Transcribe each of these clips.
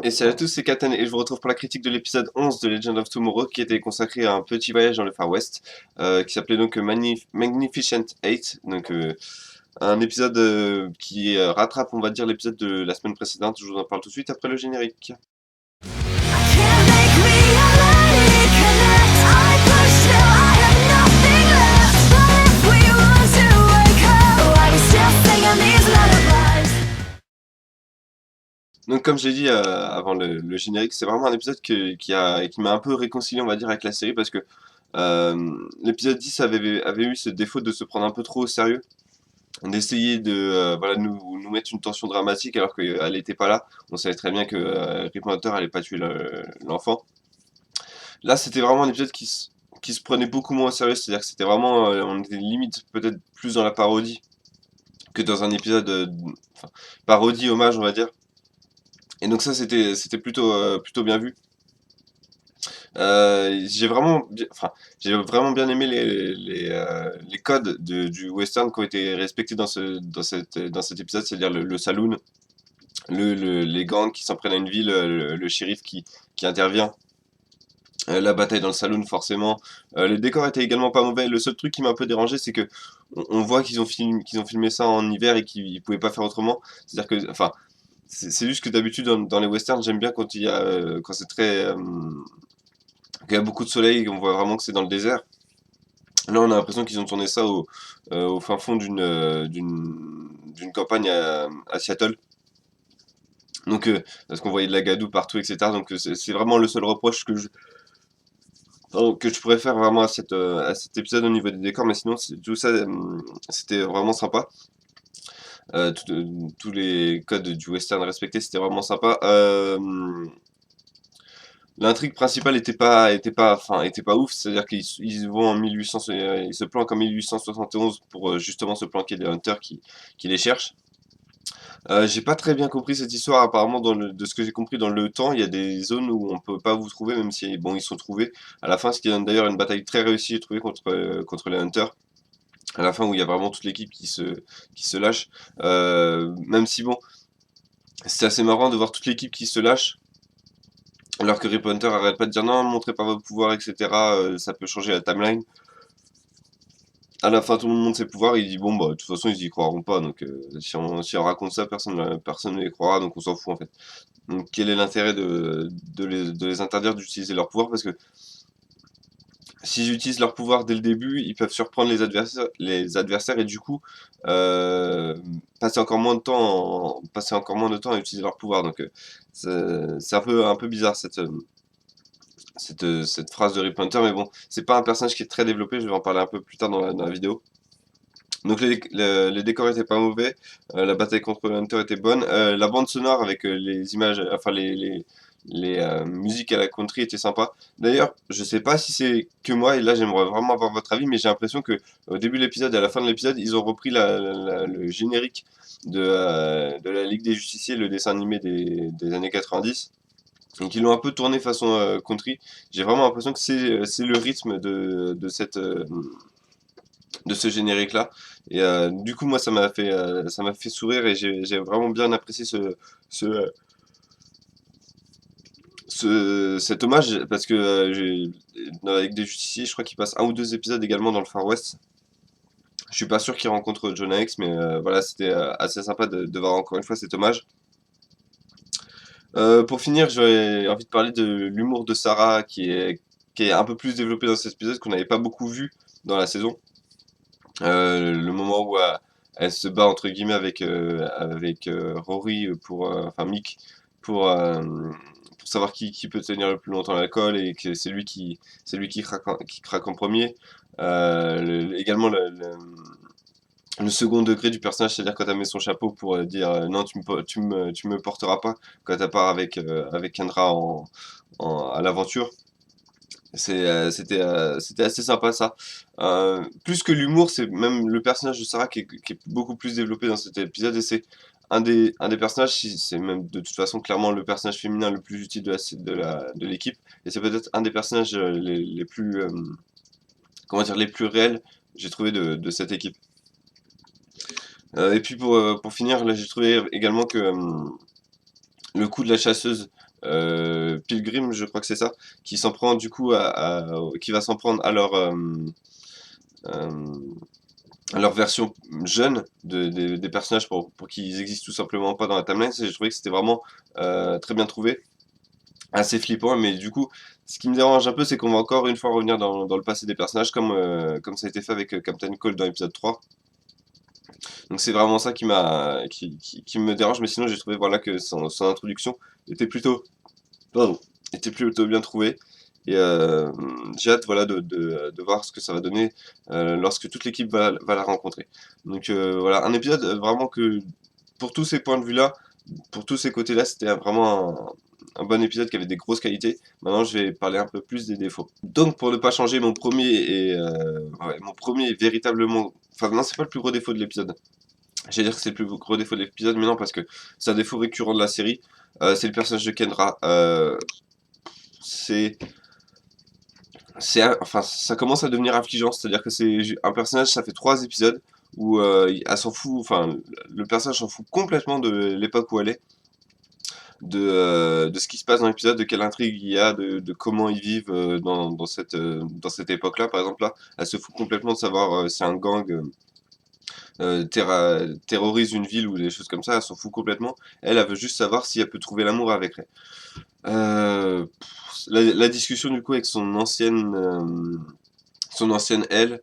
Et salut à tous, c'est Katen et je vous retrouve pour la critique de l'épisode 11 de Legend of Tomorrow qui était consacré à un petit voyage dans le Far West qui s'appelait donc Magnificent 8. Donc un épisode qui rattrape, on va dire, l'épisode de la semaine précédente. Je vous en parle tout de suite après le générique. Can't make me already connect. I push till I have nothing left. But if we want to wake up, why we still singing these lullabies? Donc comme j'ai dit avant le générique, c'est vraiment un épisode qui m'a un peu réconcilié, on va dire, avec la série parce que l'épisode 10 avait eu ce défaut de se prendre un peu trop au sérieux, d'essayer de voilà, nous mettre une tension dramatique alors qu'elle n'était pas là. On savait très bien que Rip Hunter allait pas tuer l'enfant. Là, c'était vraiment un épisode qui se prenait beaucoup moins au sérieux, c'est-à-dire que c'était vraiment, on était limite peut-être plus dans la parodie que dans un épisode, enfin, parodie, hommage, on va dire. Et donc ça, c'était plutôt bien vu. J'ai vraiment bien aimé les codes du western qui ont été respectés dans cet épisode, c'est-à-dire le saloon, les gangs qui s'en prennent à une ville, le shérif qui intervient, la bataille dans le saloon forcément. Les décors étaient également pas mauvais. Le seul truc qui m'a un peu dérangé, c'est que on voit qu'ils ont filmé ça en hiver et qu'ils pouvaient pas faire autrement. C'est-à-dire que, enfin, c'est juste que d'habitude dans les westerns, j'aime bien quand quand c'est très qu'il y a beaucoup de soleil, on voit vraiment que c'est dans le désert. Là, on a l'impression qu'ils ont tourné ça au fin fond d'une campagne à Seattle. Donc, parce qu'on voyait de la gadoue partout, etc. Donc, c'est vraiment le seul reproche que je pourrais faire vraiment à cet épisode au niveau des décors. Mais sinon, tout ça, c'était vraiment sympa. Tous les codes du western respectés, c'était vraiment sympa. L'intrigue principale était pas ouf, c'est-à-dire ils vont en 1800, ils se planquent en 1871 pour justement se planquer des hunters qui les cherchent. J'ai pas très bien compris cette histoire, apparemment de ce que j'ai compris dans le temps, il y a des zones où on peut pas vous trouver, même si bon ils sont trouvés à la fin, ce qui donne d'ailleurs une bataille très réussie, j'ai trouvé contre les hunters. À la fin où il y a vraiment toute l'équipe qui se lâche, même si bon, c'est assez marrant de voir toute l'équipe qui se lâche. Alors que Rip Hunter arrête pas de dire non, montrez pas vos pouvoirs, etc. Ça peut changer la timeline. À la fin, tout le monde montre ses pouvoirs. Il dit bon, bah, de toute façon, ils y croiront pas. Donc, si on raconte ça, personne ne les croira. Donc, on s'en fout en fait. Donc, quel est l'intérêt de les interdire d'utiliser leurs pouvoirs? Parce que s'ils utilisent leurs pouvoirs dès le début, ils peuvent surprendre les adversaires et du coup, euh, passer encore moins de temps à utiliser leurs pouvoirs. Donc, c'est un peu bizarre cette phrase de Rip Hunter, mais bon, c'est pas un personnage qui est très développé, je vais en parler un peu plus tard dans la vidéo. Donc les décors étaient pas mauvais, la bataille contre le Hunter était bonne, la bande sonore avec les images, enfin les musiques à la country étaient sympa. D'ailleurs, je sais pas si c'est que moi, et là j'aimerais vraiment avoir votre avis, mais j'ai l'impression que au début de l'épisode et à la fin de l'épisode, ils ont repris le générique de la Ligue des Justiciers, le dessin animé des années 90. Donc ils l'ont un peu tourné façon country. J'ai vraiment l'impression que c'est le rythme de ce générique-là. Et du coup, moi, ça m'a fait sourire et j'ai vraiment bien apprécié ce, cet hommage parce que avec des justiciers, je crois qu'il passe un ou deux épisodes également dans le Far West. Je suis pas sûr qu'il rencontre Jonah Hex, mais voilà, c'était assez sympa de voir encore une fois cet hommage. Pour finir, j'aurais envie de parler de l'humour de Sarah qui est un peu plus développé dans cet épisode qu'on n'avait pas beaucoup vu dans la saison. Le moment où elle se bat entre guillemets avec Rory enfin Mick pour, euh, pour savoir qui peut tenir le plus longtemps l'alcool et que c'est lui qui craque en premier. Également le second degré du personnage, c'est-à-dire quand elle met son chapeau pour dire non, tu me porteras pas quand elle part avec Kendra à l'aventure. C'était assez sympa ça. Plus que l'humour, c'est même le personnage de Sarah qui est beaucoup plus développé dans cet épisode et c'est un des personnages, c'est même de toute façon clairement le personnage féminin le plus utile de l'équipe et c'est peut-être un des personnages les plus, comment dire, les plus réels, j'ai trouvé de cette équipe. Et puis pour finir, là j'ai trouvé également que le coup de la chasseuse Pilgrim, je crois que c'est ça, qui s'en prend du coup qui va s'en prendre euh, à leur version jeune des personnages pour qu'ils existent tout simplement pas dans la timeline. J'ai trouvé que c'était vraiment très bien trouvé, assez flippant, mais du coup, ce qui me dérange un peu, c'est qu'on va encore une fois revenir dans le passé des personnages, comme ça a été fait avec Captain Cold dans l'épisode 3. Donc c'est vraiment ça qui me dérange, mais sinon j'ai trouvé voilà, que son introduction était plutôt, pardon, était plutôt bien trouvée. Et j'ai hâte voilà, de voir ce que ça va donner lorsque toute l'équipe va la rencontrer. Donc voilà, un épisode vraiment que, pour tous ces points de vue-là, pour tous ces côtés-là, c'était vraiment un bon épisode qui avait des grosses qualités. Maintenant, je vais parler un peu plus des défauts. Donc, pour ne pas changer, mon premier est véritablement. Enfin, non, c'est pas le plus gros défaut de l'épisode. J'allais dire que c'est le plus gros défaut de l'épisode, mais non, parce que c'est un défaut récurrent de la série. C'est le personnage de Kendra. C'est enfin, ça commence à devenir affligeant, c'est-à-dire que c'est un personnage, ça fait 3 épisodes où elle s'en fout, enfin, le personnage s'en fout complètement de l'époque où elle est, de ce qui se passe dans l'épisode, de quelle intrigue il y a, de comment ils vivent dans cette époque-là, par exemple là, elle se fout complètement de savoir si un gang terrorise une ville ou des choses comme ça, elle s'en fout complètement. Elle veut juste savoir si elle peut trouver l'amour avec Ray. La discussion du coup avec son ancienne elle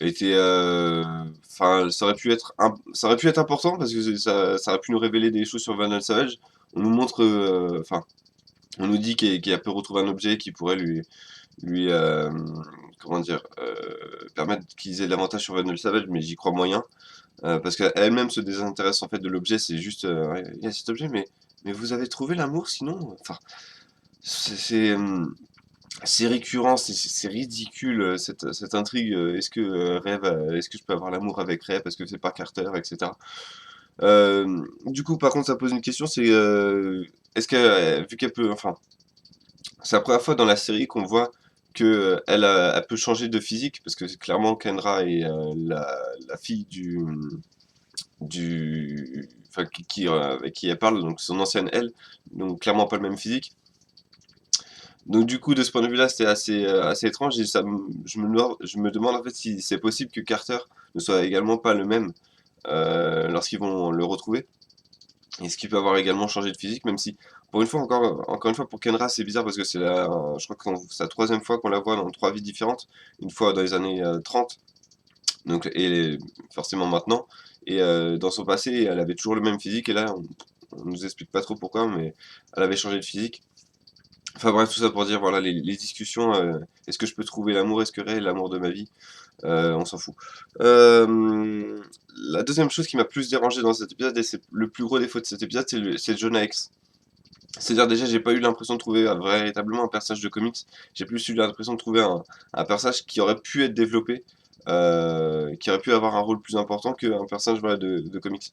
était, enfin, ça aurait pu être important parce que ça aurait pu nous révéler des choses sur Vanilla Savage. On nous montre, enfin, on nous dit qu'elle peut retrouver un objet qui pourrait lui, comment dire, permettre qu'ils aient l'avantage sur Vanilla Savage, mais j'y crois moyen. Parce qu'elle-même se désintéresse en fait de l'objet, c'est juste, ouais, il y a cet objet, mais vous avez trouvé l'amour sinon? Enfin, c'est récurrent, c'est ridicule cette intrigue. Est-ce que je peux avoir l'amour avec Rêve? Est-ce que c'est pas Carter, etc. Du coup, par contre, ça pose une question, c'est est-ce que vu qu'elle peut, enfin, c'est la première fois dans la série qu'on voit que elle peut changer de physique parce que clairement Kendra est la fille enfin, avec qui elle parle, donc son ancienne elle, donc clairement pas le même physique. Donc du coup, de ce point de vue-là, c'était assez étrange et je me demande en fait si c'est possible que Carter ne soit également pas le même lorsqu'ils vont le retrouver. Est-ce qu'il peut avoir également changé de physique, même si, pour une fois, encore une fois, pour Kendra, c'est bizarre parce que je crois que c'est la troisième fois qu'on la voit dans 3 vies différentes. Une fois dans les années 30, donc, et forcément maintenant. Et dans son passé, elle avait toujours le même physique, et là, on nous explique pas trop pourquoi, mais elle avait changé de physique. Enfin bref, tout ça pour dire, voilà, les discussions, est-ce que je peux trouver l'amour? Est-ce que Ray est l'amour de ma vie? On s'en fout. La deuxième chose qui m'a plus dérangé dans cet épisode, et c'est le plus gros défaut de cet épisode, c'est le Jonah Hex. C'est-à-dire déjà, j'ai pas eu l'impression de trouver véritablement un personnage de comics, j'ai plus eu l'impression de trouver un personnage qui aurait pu être développé, qui aurait pu avoir un rôle plus important qu'un personnage voilà, de comics.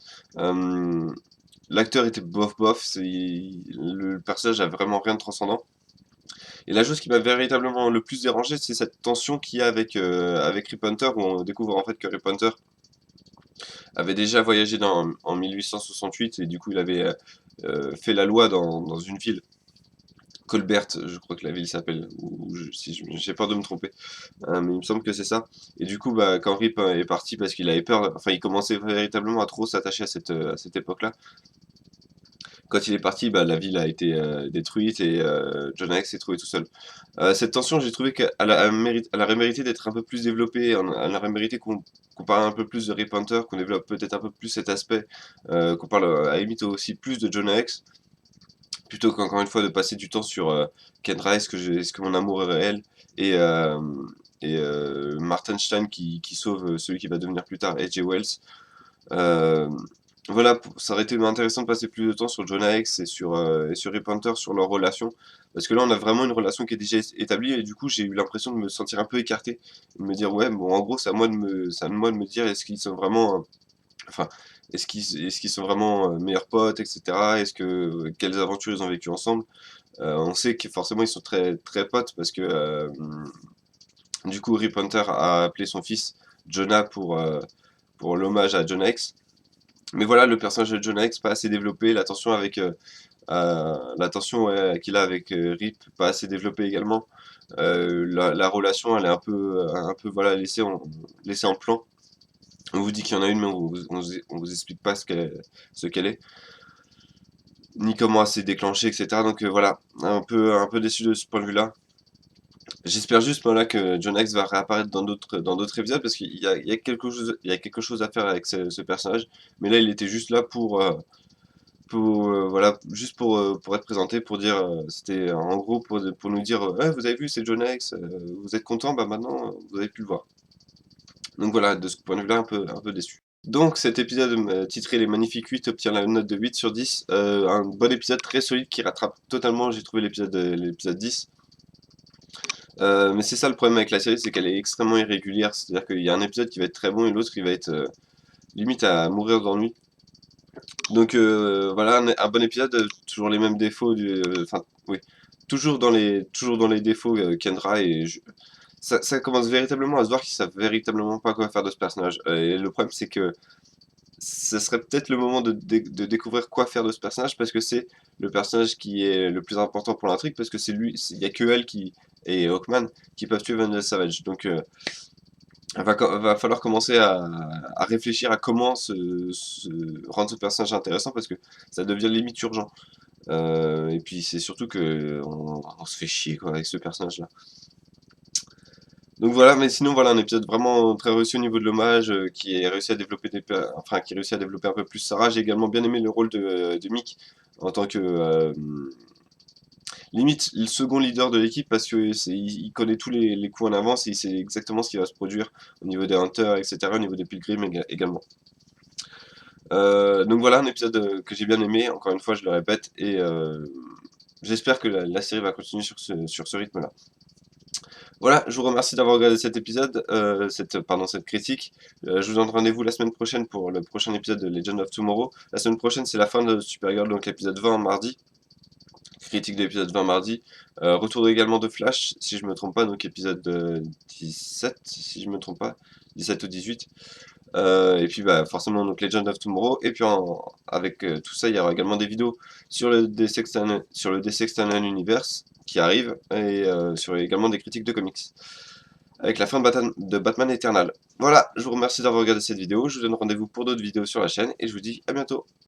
L'acteur était bof bof, le personnage a vraiment rien de transcendant. Et la chose qui m'a véritablement le plus dérangé, c'est cette tension qu'il y a avec Rip Hunter, où on découvre en fait que Rip Hunter avait déjà voyagé en 1868, et du coup il avait fait la loi dans une ville, Colbert, je crois que la ville s'appelle, si j'ai peur de me tromper, mais il me semble que c'est ça. Et du coup, bah, quand Rip est parti parce qu'il avait peur, enfin il commençait véritablement à trop s'attacher à cette époque-là, quand il est parti, bah, la ville a été détruite et John X s'est trouvé tout seul. Cette tension, j'ai trouvé elle aurait mérité d'être un peu plus développée, elle aurait mérité qu'on parle un peu plus de Rip Hunter, qu'on développe peut-être un peu plus cet aspect, qu'on parle à la limite aussi plus de John X, plutôt qu'encore une fois de passer du temps sur Kendra, est-ce que mon amour est réel, et, euh, Martin Stein qui sauve celui qui va devenir plus tard A.J. Wells. Euh, voilà, ça aurait été intéressant de passer plus de temps sur Jonah Hex et sur Rip Hunter, sur leur relation. Parce que là, on a vraiment une relation qui est déjà établie, et du coup, j'ai eu l'impression de me sentir un peu écarté. De me dire, ouais, bon, en gros, c'est à moi de me dire, est-ce qu'ils sont vraiment. Enfin, est-ce qu'ils sont vraiment meilleurs potes, etc. Quelles aventures ils ont vécues ensemble. On sait que forcément, ils sont très, très potes parce que, du coup, Rip Hunter a appelé son fils Jonah pour l'hommage à Jonah Hex. Mais voilà, le personnage de Jonah Hex pas assez développé, la tension avec la tension ouais, qu'il a avec Rip, pas assez développée également. La relation, elle est un peu voilà, laissée en plan. On vous dit qu'il y en a une, mais on vous explique pas ce qu'elle est, ni comment elle s'est déclenchée, etc. Donc voilà, un peu déçu de ce point de vue-là. J'espère juste voilà, que John X va réapparaître dans d'autres épisodes parce qu'il y a il y a quelque chose à faire avec ce personnage. Mais là, il était juste là voilà, juste pour être présenté, pour dire, c'était en gros pour nous dire, ouais, vous avez vu, c'est John X, vous êtes content, bah maintenant, vous avez pu le voir. Donc voilà, de ce point de vue-là, un peu déçu. Donc cet épisode titré Les Magnifiques 8 obtient la note de 8 sur 10. Un bon épisode très solide qui rattrape totalement, j'ai trouvé l'épisode 10. Mais c'est ça le problème avec la série, c'est qu'elle est extrêmement irrégulière. C'est-à-dire qu'il y a un épisode qui va être très bon et l'autre qui va être limite à mourir d'ennui. Donc voilà, un bon épisode, toujours les mêmes défauts, enfin oui, toujours dans les défauts Kendra ça commence véritablement à se voir qu'ils savent véritablement pas quoi faire de ce personnage. Et le problème c'est que ce serait peut-être le moment de découvrir quoi faire de ce personnage parce que c'est le personnage qui est le plus important pour l'intrigue parce que c'est lui, il y a que elle et Hawkman qui peuvent tuer Vandal Savage. Donc va falloir commencer à réfléchir à comment rendre ce personnage intéressant parce que ça devient limite urgent. Et puis c'est surtout que on se fait chier quoi avec ce personnage-là. Donc voilà, mais sinon voilà un épisode vraiment très réussi au niveau de l'hommage, qui est réussi à développer enfin qui réussit à développer un peu plus Sarah. J'ai également bien aimé le rôle de Mick en tant que limite le second leader de l'équipe parce que il connaît tous les coups en avance et il sait exactement ce qui va se produire au niveau des Hunters, etc., au niveau des Pilgrims également. Donc voilà un épisode que j'ai bien aimé, encore une fois je le répète, et j'espère que la série va continuer sur ce rythme-là. Voilà, je vous remercie d'avoir regardé cet épisode, cette critique. Je vous donne rendez-vous la semaine prochaine pour le prochain épisode de Legend of Tomorrow. La semaine prochaine, c'est la fin de Supergirl, donc l'épisode 20 mardi. Critique de l'épisode 20 mardi. Retour également de Flash, si je me trompe pas, donc épisode 17, si je me trompe pas, 17 ou 18. Et puis bah, forcément donc Legend of Tomorrow. Et puis avec tout ça, il y aura également des vidéos sur le DC External Universe qui arrivent et sur également des critiques de comics. Avec la fin de Batman Eternal. Voilà, je vous remercie d'avoir regardé cette vidéo. Je vous donne rendez-vous pour d'autres vidéos sur la chaîne et je vous dis à bientôt.